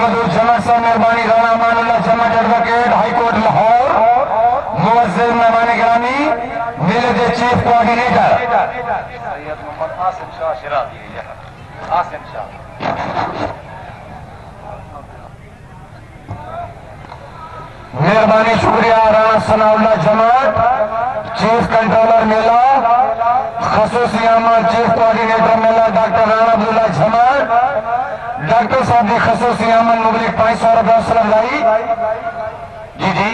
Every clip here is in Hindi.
बहादुर जमर साहब मेहरबानी, राणा मानुल्लाह जमर एडवोकेट हाई कोर्ट लाहौर, मुअज्जिज मेहमान गिरामी, मेले के चीफ कोऑर्डिनेटर सैयद मोहम्मद आसिम शाह शिराजी, आसिम शाह। मेहरबानी शुक्रिया राणा सनाउल्लाह जमात, चीफ कंट्रोलर मेला, खसूसी अहमद चीफ कोऑर्डिनेटर मेला डॉक्टर राणा अब्दुल्ला जमात, डॉक्टर साहब की खसूसी अहमद मुबलिक 500 रुपया सलामदाई जी जी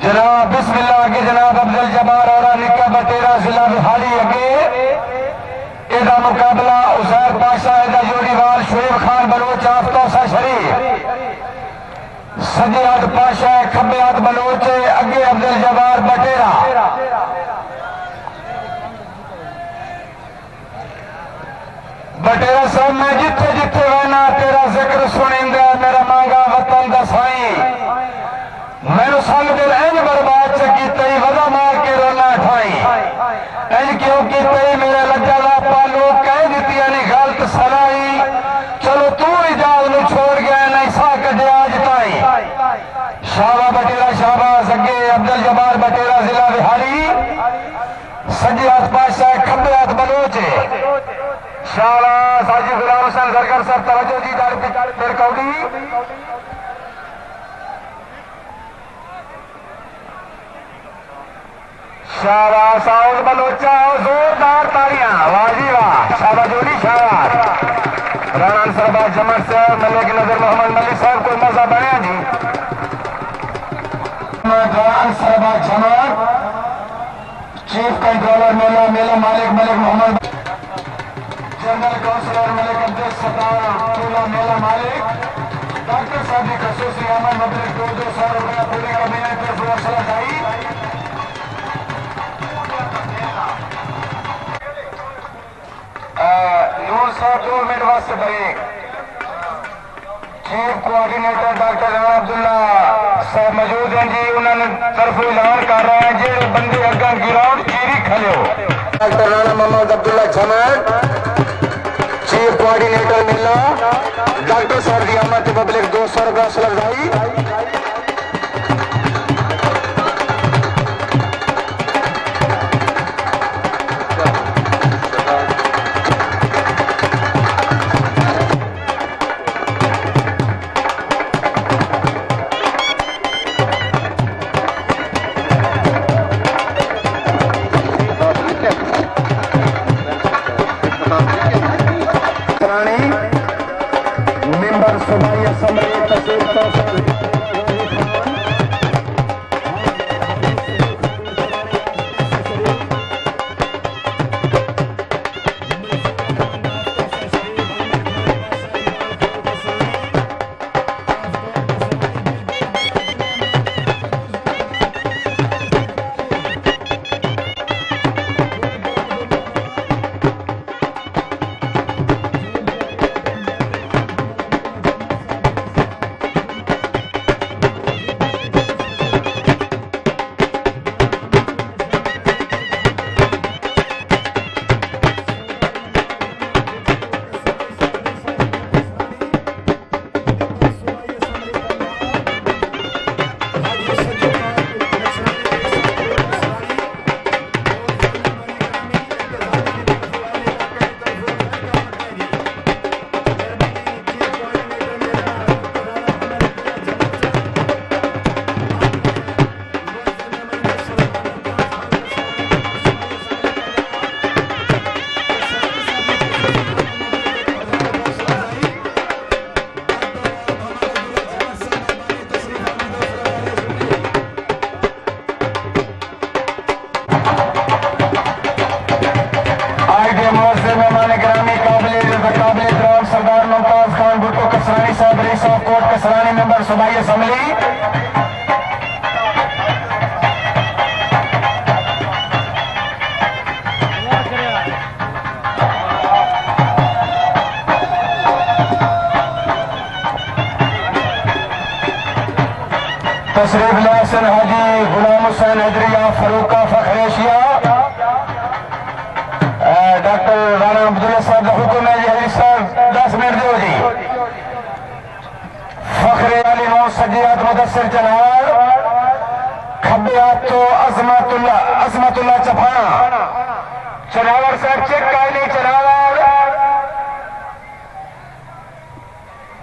जनाब। बिस्मिल्लाह आगे जनाब अब्दुल जब्बार और निक्का बटेरा जिला बिहारी अगे एदा मुकाबला उजैर पाशा एदा जोड़ीवाल शुएब खान बलोच आफतौसा शरीफ, सजे हाथ पाशा खब्बे हाथ बलोच अगे अब्दुल जब्बार बटेरा। बटेरा साहब मैं जिथे जिथे रहना तेरा जिक्र सुनिंदा, मेरा मांगा वतन दा साई, मैनू संग दिल इंज बर्बाद च कीती, वदा मार के रोना ठाई, इंज क्यों कीती मेरा लज्जा दा पालो, कह दित्तियां ने गलत सलाई, चलो तू इजाज नू छोड़ गया नहीं सा कटिया अज ताई। शाबा बटेरा शाबाश अगे अब्दुल जब्बार बटेरा जिला बिहारी, सजे हाथ पातशाह खब्बे हाथ बलोच, शाबाश हाजी गुलाम हुसैन सरकार साहब तवज्जो जी फिर कौड़ी। शाबाश आओ बलोचा आओ, जोरदार तालियां, वाह जी वाह, शाबाश जोड़ी शाबाश। राणा सरबाज जमर साहब, मलिक नजर मोहम्मद मलिक साहब कोई मजा बने जी। राणा सरबाज जमर चीफ कंट्रोलर मेला, मेला मालिक मलिक मोहम्मद, जनरल काउंसिलर मलिक अब्दुल सत्तार पोला मेला मालिक, डॉक्टर साहब की खसूसी अहमद मबलिक 200 रुपया पूरी करने सलाहदाई। नूर साहब 2 मिनट वास्ते break. Chief coordinator doctor Rana Abdullah साहब मौजूद हैं जी, उन्होंने तरफ ऐलान कर रहे हैं जेडे बंदे अगर गिराउंड चीरी खले हो। डॉक्टर राणा मोहम्मद अब्दुल्ला जमात चीफ कोऑर्डिनेटर मिला, डॉक्टर साहब की आमद पब्लिक 200 रुपया सलाहदाई। मेंबर सूबाई असम्बली तस्वीर मेंबर सूबाई असम्बली तशरीफ लासन हाजी गुलाम हुसैन हैदरिया फरूका फखरेशिया डॉक्टर राणा अब्दुल्ला साहब का हुक्म है जी, हरी साहब 10 मिनट दो जी। सज्जियात मुदस्सिर जनावर खब्बियात तो अजमतुल्लाह चफाना जनावर साहब चेक कायली जनावर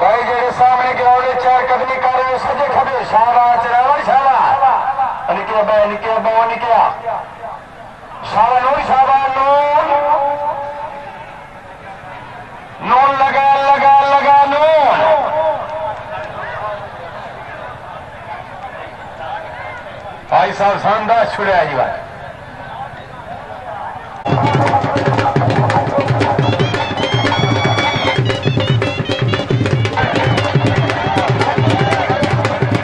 भाई जेड़े सामने के औले चार कदमी कर रहे सजे खबे शाबाश जनावर शाबाश निके बे निके बो निके शाबाश नून शाबाश नून नून लगा लगा लगा नून भाई साहब शानदार छुड़े जी बात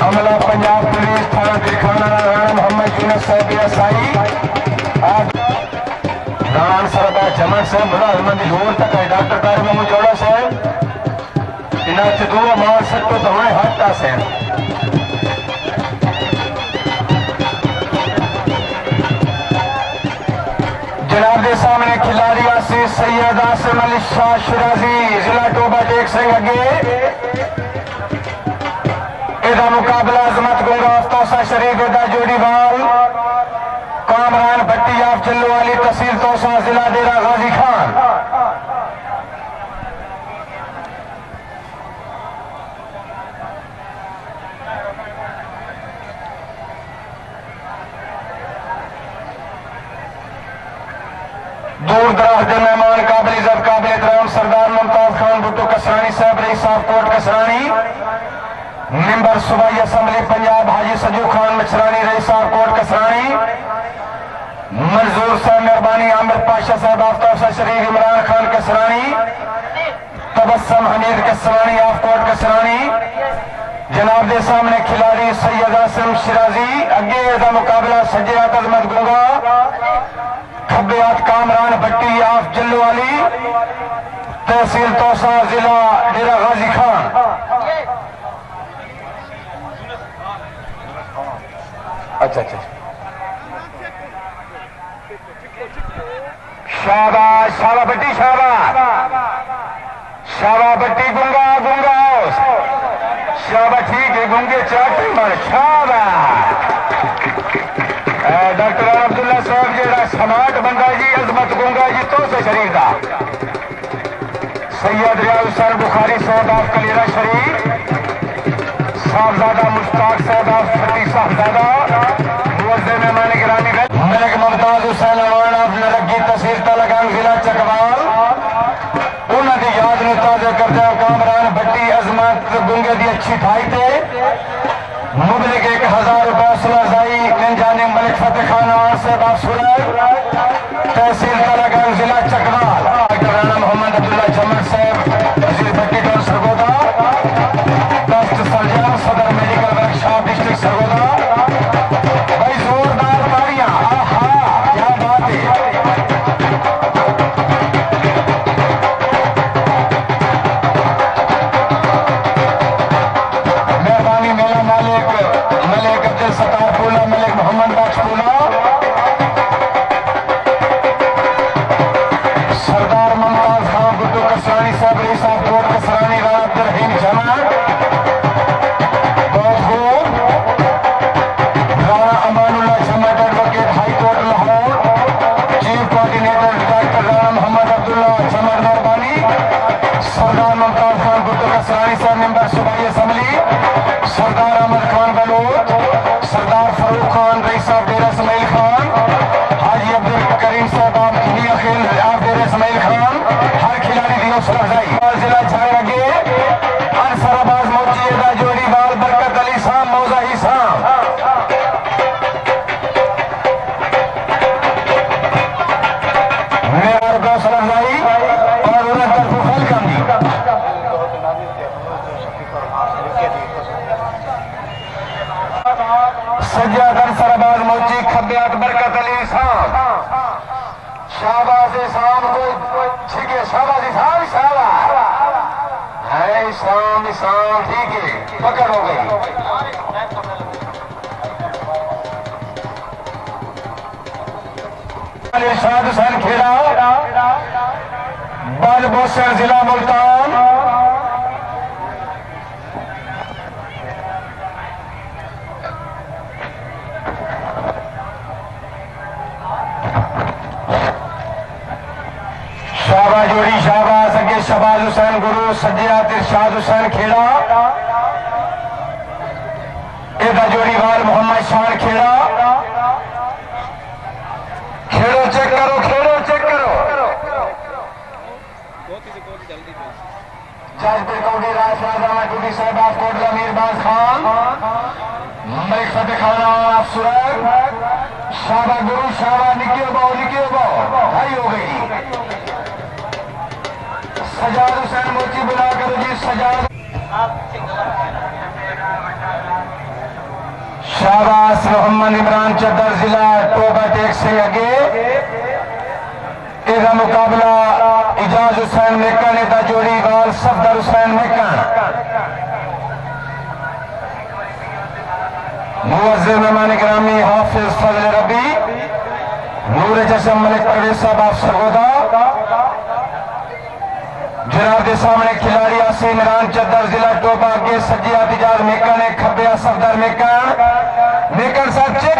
अमला पंजाब पुलिस थाना दिखाना राणा मोहम्मद यूनुस साहब एसआई रान सरदार जमन साहब मुलाजमन जोर तक है डॉक्टर तारिक मोहम्मद जोड़ा साहब इन्हें चदुआ मार सकते तो हमें हटता से जनाब के सामने खिलाड़ी आसी सैयद आसिम अली शाह शिराजी जिला टोबा टेक सिंह अगे एदा मुकाबला अजमत गुंगा तोसा शरीफ एदा जोड़ीवाल कामरान भट्टी आप जल्लू वाली तहसील तोसा जिला डेरा गाजी खान दूर दराज के मेहमान काबिल इज्जत काबिल एहतराम सरदार मुमताज खान भुट्टो कसरानी साहब रईस साहब कोट कसरानी मेंबर सूबाई असम्बली पंजाब हाजी सजू खान मछरानी रईस साहब कोट कसरानी मंजूर साहब मेहरबानी आमिर पाशा साहब आफ्ताब साहब शरीफ इमरान खान कसरानी तबस्सम हमीद कसरानी आप कोट कसरानी जनाब के सामने खिलाड़ी सैयद आसिम शिराजी अगे का मुकाबला सज्जियात अजमत गुंगा खब्बियात कामरान भट्टी आप जल्लू वाली तहसील तोसा जिला डेरा गाजी खान अच्छा अच्छा शाबाश शाबाश भट्टी शाबाश शाबाश भट्टी गुंगा गुंगा शाबाश ठीक है गुंगे चाटी मार शाबाश डॉक्टर अब्दुल्ला साहब जेड़ा समाट बंदा जी अजमत गुंगा जी तो से शरीफ का सैयद रियाज सर बुखारी साहब आप कलीरा शरीफ साहबजादा मुश्ताक साहब आप फटी साहबजादा मुअज्जिन मेहमान गिरामी मलिक मुमताज हुसैन अवान आप नरगी तहसील तलगान जिला चकवाल उन्होंने की याद में ताज़ा करते कामरान भट्टी अजमत गुंगे की अच्छी ठाई थे मुबलिक 1000 रुपया सुलहजाई जाने मलिक फतेह खान अवान साहब आप सुलह तहसील तलगान जिला चकवाल डॉक्टर राणा मोहम्मद अब्दुल्ला जमन साहब वजीर भट्टी टोल सरगोदा डॉक्टर सर्जन सदर मेडिकल वर्कशॉप डिस्ट्रिक्ट सरगोदा भाई जोरदार तालियां आहा क्या बात है मेहरबानी मेला मालिक मलिक अब्दुल सत्तार पोला मलिक मोहम्मद बाज पोला सरदार मुमताज खान भुट्टो कसरानी साहब रईस साहब कोट कसरानी राणा अब्दुल रहीम जमा मेंबर सूबाई असम्बली सरदार अहमद खान बलोच सरदार फरूक खान रईस साहब डेरा इसमाइल खान हाजी अब्दुल करीम साहब आप मियां खेल आप डेरा इसमाइल खान हर खिलाड़ी दियो सुलहजाई जिला झारगे अनसराबाज मौजीदा जोड़ी बाल बरकत अली साहब मौजाही साहब मेरा रुपया सुलहजाई और उन्हें तरफ वेलकम दी सज्जाद सरबाज मौजी खब्बियात बरकत अली साहब शाबाश इस्लाम को ठीक है शाबाश इस्लाम शाबाश है इस्लाम इस्लाम ठीक है पकड़ हो गई इरशाद हुसैन खेड़ा बालबोसर जिला मुल्तान हुसैन गुरु सज्जियात इरशाद हुसैन खेड़ा एदा जोड़ी वाल मोहम्मद शान खेड़ा खेड़ो चेक करो जाजपुर काउंटी राजराजा टूटी साहब ऑफ कोटला मीरबाज खान मलिक फतेह खाना ऑफ सुरग शाबा गुरु शाबा निकियो बाओ भाई हो गई सजाद हुसैन मोची बुला करो जी सजाद शाबाश मोहम्मद इमरान चद्दर जिला टोबा टेक से आगे एदा मुकाबला इजाज हुसैन मेकन एदा जोड़ी वाल सफदर हुसैन मेकन मुअज्जिज़ मेहमान गिरामी हाफिज फजल रबी नूर चशम मलिक परवेज साहब आप सरगोदा जनाब के सामने खिलाड़ी आसी इमरान चद्दर जिला टोबा के सज्जियात इजाज मेकन है खब्बे सफदर मेकन साहब चेक